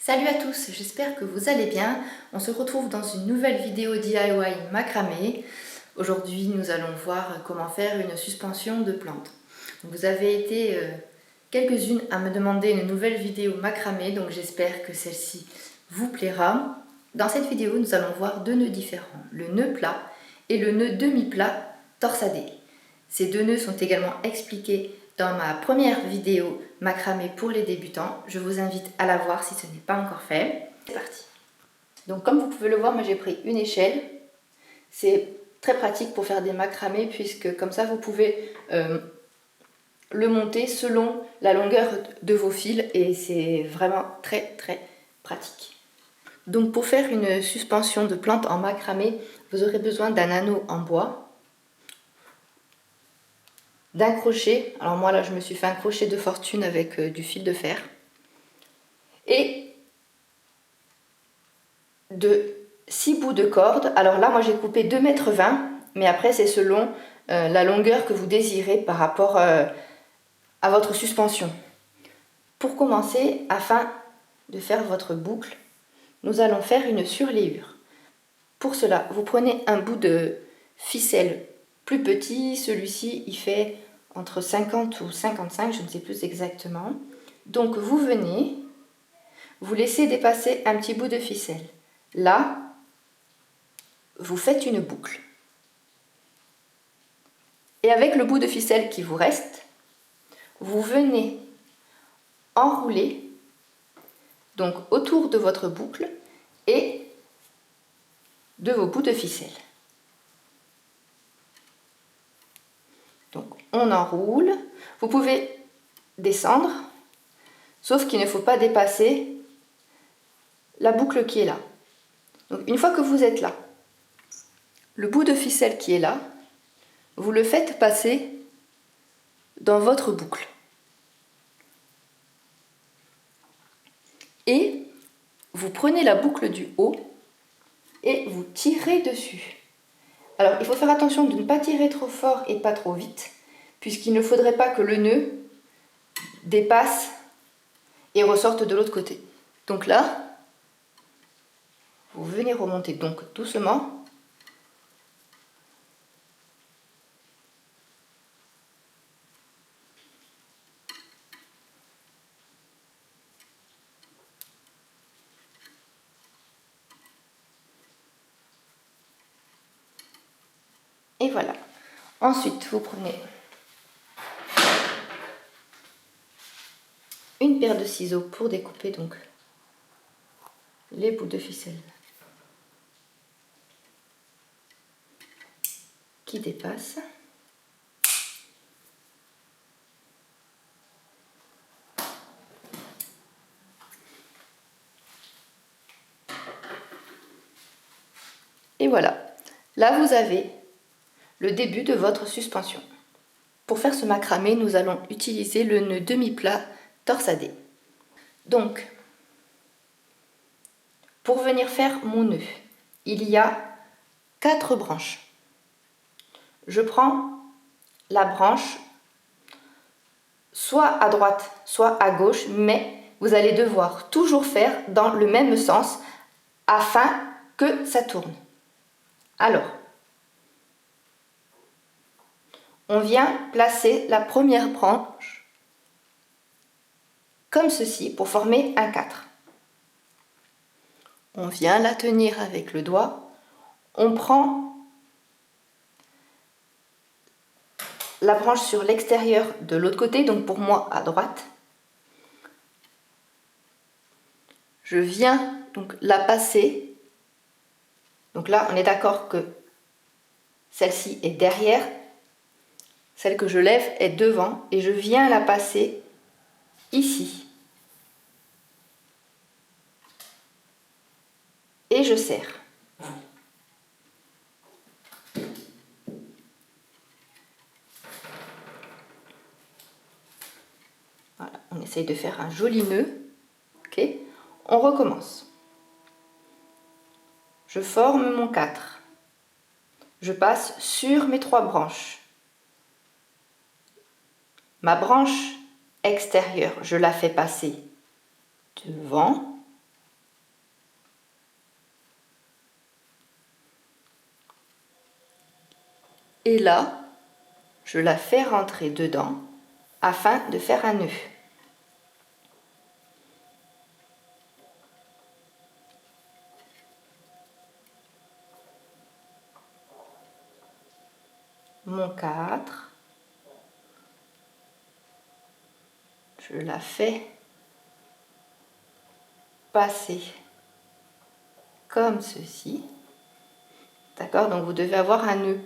Salut à tous, j'espère que vous allez bien. On se retrouve dans une nouvelle vidéo DIY macramé. Aujourd'hui, nous allons voir comment faire une suspension de plantes. Vous avez été quelques-unes à me demander une nouvelle vidéo macramé, donc j'espère que celle-ci vous plaira. Dans cette vidéo, nous allons voir deux nœuds différents, le nœud plat et le nœud demi-plat torsadé. Ces deux nœuds sont également expliqués dans ma première vidéo macramé pour les débutants. Je vous invite à la voir si ce n'est pas encore fait. C'est parti. Donc comme vous pouvez le voir, moi j'ai pris une échelle. C'est très pratique pour faire des macramés puisque comme ça vous pouvez le monter selon la longueur de vos fils et c'est vraiment très pratique. Donc pour faire une suspension de plantes en macramé, vous aurez besoin d'un anneau en bois, d'un crochet, alors moi là je me suis fait un crochet de fortune avec du fil de fer, et de 6 bouts de corde. Alors là moi j'ai coupé 2,20 m, mais après c'est selon la longueur que vous désirez par rapport à votre suspension. Pour commencer, afin de faire votre boucle, nous allons faire une surliure. Pour cela, vous prenez un bout de ficelle plus petit, celui-ci il fait entre 50 ou 55, je ne sais plus exactement. Donc vous venez, vous laissez dépasser un petit bout de ficelle. Là, vous faites une boucle. Et avec le bout de ficelle qui vous reste, vous venez enrouler donc autour de votre boucle et de vos bouts de ficelle. Donc on enroule, vous pouvez descendre, sauf qu'il ne faut pas dépasser la boucle qui est là. Donc une fois que vous êtes là, le bout de ficelle qui est là, vous le faites passer dans votre boucle. Et vous prenez la boucle du haut et vous tirez dessus. Alors il faut faire attention de ne pas tirer trop fort et pas trop vite, puisqu'il ne faudrait pas que le nœud dépasse et ressorte de l'autre côté. Donc là, vous venez remonter donc doucement. Et voilà. Ensuite, vous prenez une paire de ciseaux pour découper donc les bouts de ficelle qui dépassent. Et voilà. Là, vous avez le début de votre suspension. Pour faire ce macramé, nous allons utiliser le nœud demi-plat torsadé. Donc, pour venir faire mon nœud, il y a 4 branches. Je prends la branche soit à droite, soit à gauche, mais vous allez devoir toujours faire dans le même sens afin que ça tourne. Alors, on vient placer la première branche comme ceci pour former un 4. On vient la tenir avec le doigt, on prend la branche sur l'extérieur de l'autre côté, donc pour moi à droite. Je viens donc la passer. Donc là, on est d'accord que celle-ci est derrière, celle que je lève est devant et je viens la passer ici. Et je serre. Voilà, on essaye de faire un joli nœud. Ok, on recommence. Je forme mon 4. Je passe sur mes 3 branches. Ma branche extérieure, je la fais passer devant. Et là, je la fais rentrer dedans afin de faire un nœud. Mon 4, je la fais passer comme ceci. D'accord? Donc vous devez avoir un nœud.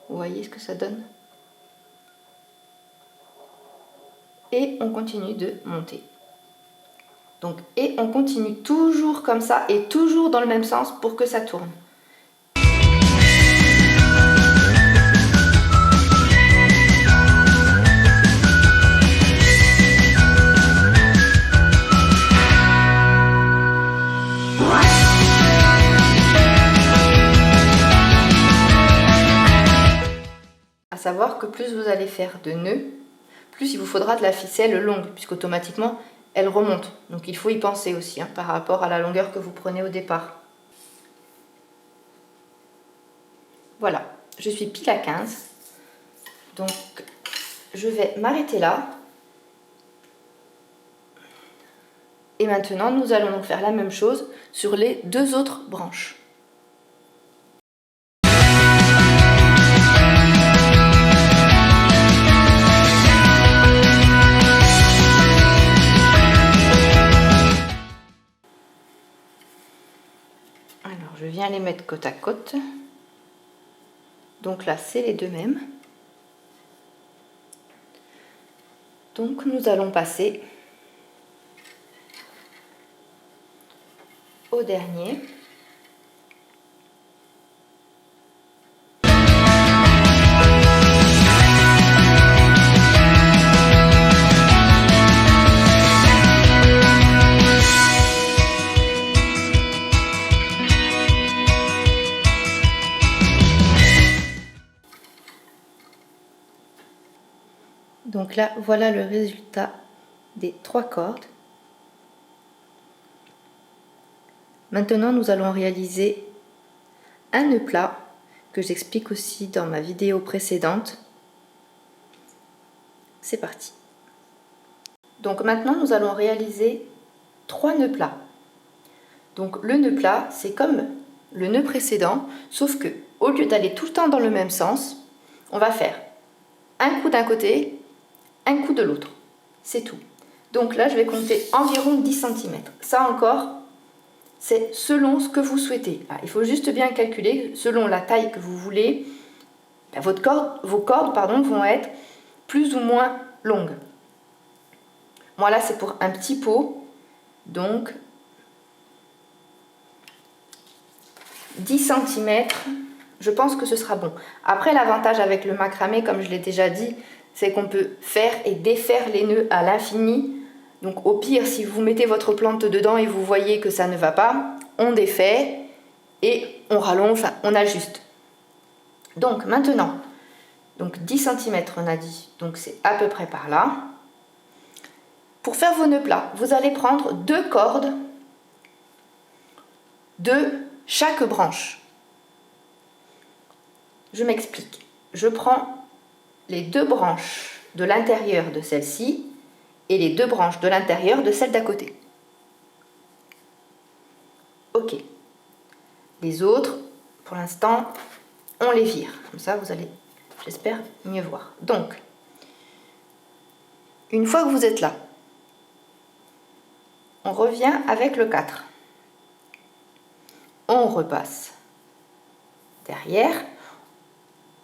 Vous voyez ce que ça donne? Et on continue de monter. Donc, et on continue toujours comme ça et toujours dans le même sens pour que ça tourne. À savoir que plus vous allez faire de nœuds, plus il vous faudra de la ficelle longue, puisqu'automatiquement elle remonte. Donc il faut y penser aussi par rapport à la longueur que vous prenez au départ. Voilà, je suis pile à 15. Donc je vais m'arrêter là. Et maintenant nous allons donc faire la même chose sur les deux autres branches. Alors, je viens les mettre côte à côte. Donc là, c'est les deux mêmes. Donc, nous allons passer au dernier. Donc là, voilà le résultat des 3 cordes. Maintenant, nous allons réaliser un nœud plat que j'explique aussi dans ma vidéo précédente. C'est parti. Donc maintenant, nous allons réaliser 3 nœuds plats. Donc le nœud plat, c'est comme le nœud précédent, sauf que au lieu d'aller tout le temps dans le même sens, on va faire un coup d'un côté, un coup de l'autre. C'est tout. Donc là, je vais compter environ 10 cm. Ça encore, c'est selon ce que vous souhaitez. Ah, il faut juste bien calculer, selon la taille que vous voulez, vos cordes vont être plus ou moins longues. Moi là, c'est pour un petit pot, donc 10 cm, je pense que ce sera bon. Après, l'avantage avec le macramé, comme je l'ai déjà dit, c'est qu'on peut faire et défaire les nœuds à l'infini. Donc au pire, si vous mettez votre plante dedans et vous voyez que ça ne va pas, on défait et on rallonge, enfin, on ajuste. Donc maintenant, donc 10 cm on a dit, donc c'est à peu près par là. Pour faire vos nœuds plats, vous allez prendre 2 cordes de chaque branche. Je m'explique. Je prends les 2 branches de l'intérieur de celle-ci et les 2 branches de l'intérieur de celle d'à côté. Ok. Les autres, pour l'instant, on les vire. Comme ça, vous allez, j'espère, mieux voir. Donc, une fois que vous êtes là, on revient avec le 4. On repasse derrière.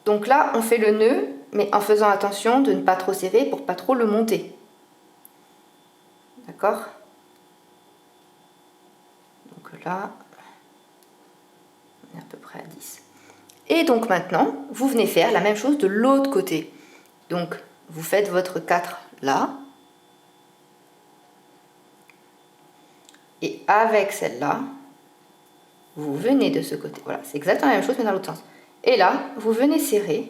Donc là, on fait le nœud, mais en faisant attention de ne pas trop serrer pour pas trop le monter. D'accord? Donc là, on est à peu près à 10. Et donc maintenant, vous venez faire la même chose de l'autre côté. Donc, vous faites votre 4 là. Et avec celle-là, vous venez de ce côté. Voilà, c'est exactement la même chose, mais dans l'autre sens. Et là, vous venez serrer.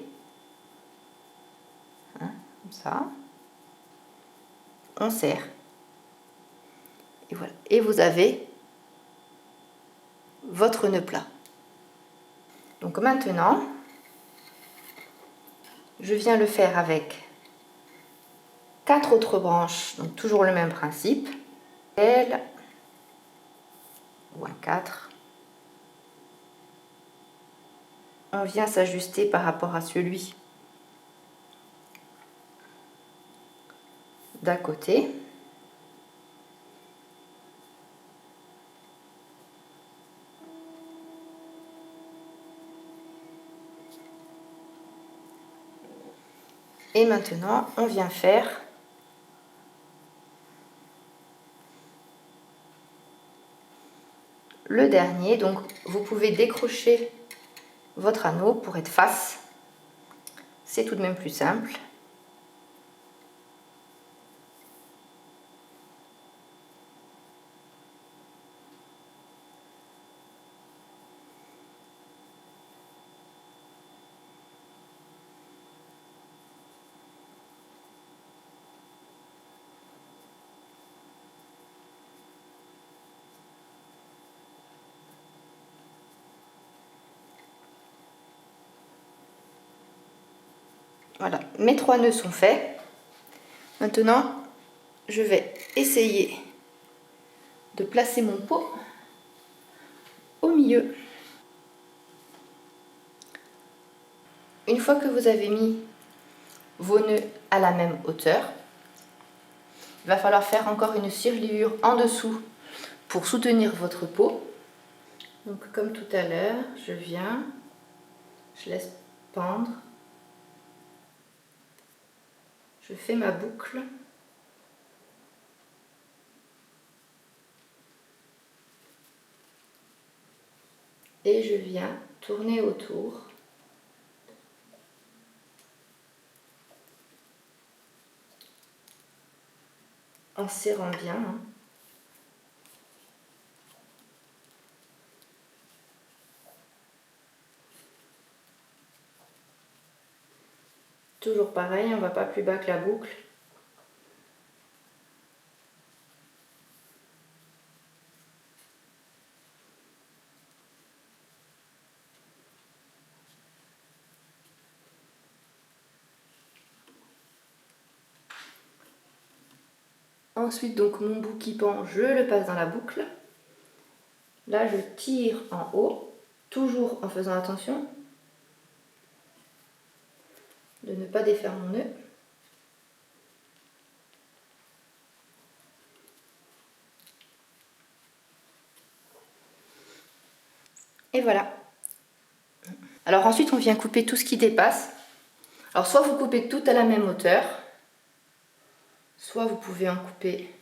Hein, comme ça. On serre. Et voilà. Et vous avez votre nœud plat. Donc maintenant, je viens le faire avec 4 autres branches, donc toujours le même principe. L ou un 4. On vient s'ajuster par rapport à celui d'à côté. Et maintenant, on vient faire le dernier. Donc, vous pouvez décrocher votre anneau pour être face. C'est tout de même plus simple. Voilà, mes 3 nœuds sont faits. Maintenant, je vais essayer de placer mon pot au milieu. Une fois que vous avez mis vos nœuds à la même hauteur, il va falloir faire encore une surliure en dessous pour soutenir votre pot. Donc comme tout à l'heure, je viens, je laisse pendre, je fais ma boucle. Et je viens tourner autour. En serrant bien. Toujours pareil, on ne va pas plus bas que la boucle. Ensuite, donc mon bout qui pend, je le passe dans la boucle. Là, je tire en haut, toujours en faisant attention de ne pas défaire mon nœud. Et voilà. Alors ensuite, on vient couper tout ce qui dépasse. Alors soit vous coupez tout à la même hauteur, soit vous pouvez en couper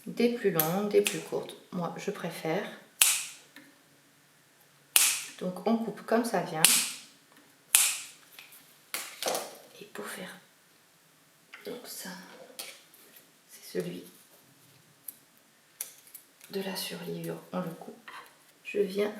des plus longues, des plus courtes. Moi, je préfère. Donc on coupe comme ça vient. Et pour faire donc ça, c'est celui de la surliure, on le coupe. Je viens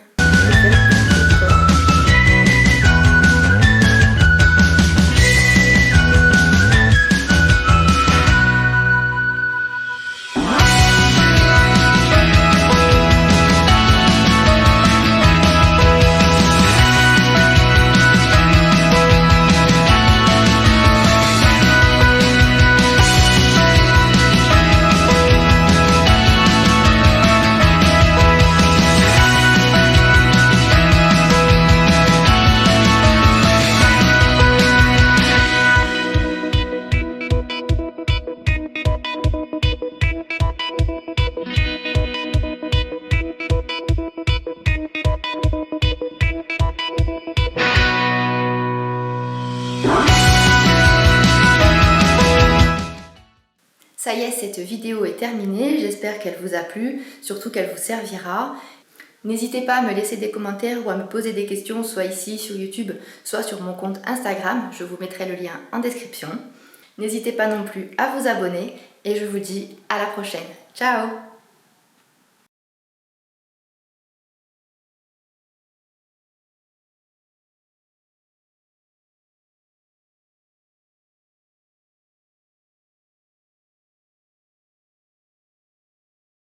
Ça y est, cette vidéo est terminée, j'espère qu'elle vous a plu, surtout qu'elle vous servira. N'hésitez pas à me laisser des commentaires ou à me poser des questions, soit ici sur YouTube, soit sur mon compte Instagram, je vous mettrai le lien en description. N'hésitez pas non plus à vous abonner et je vous dis à la prochaine. Ciao!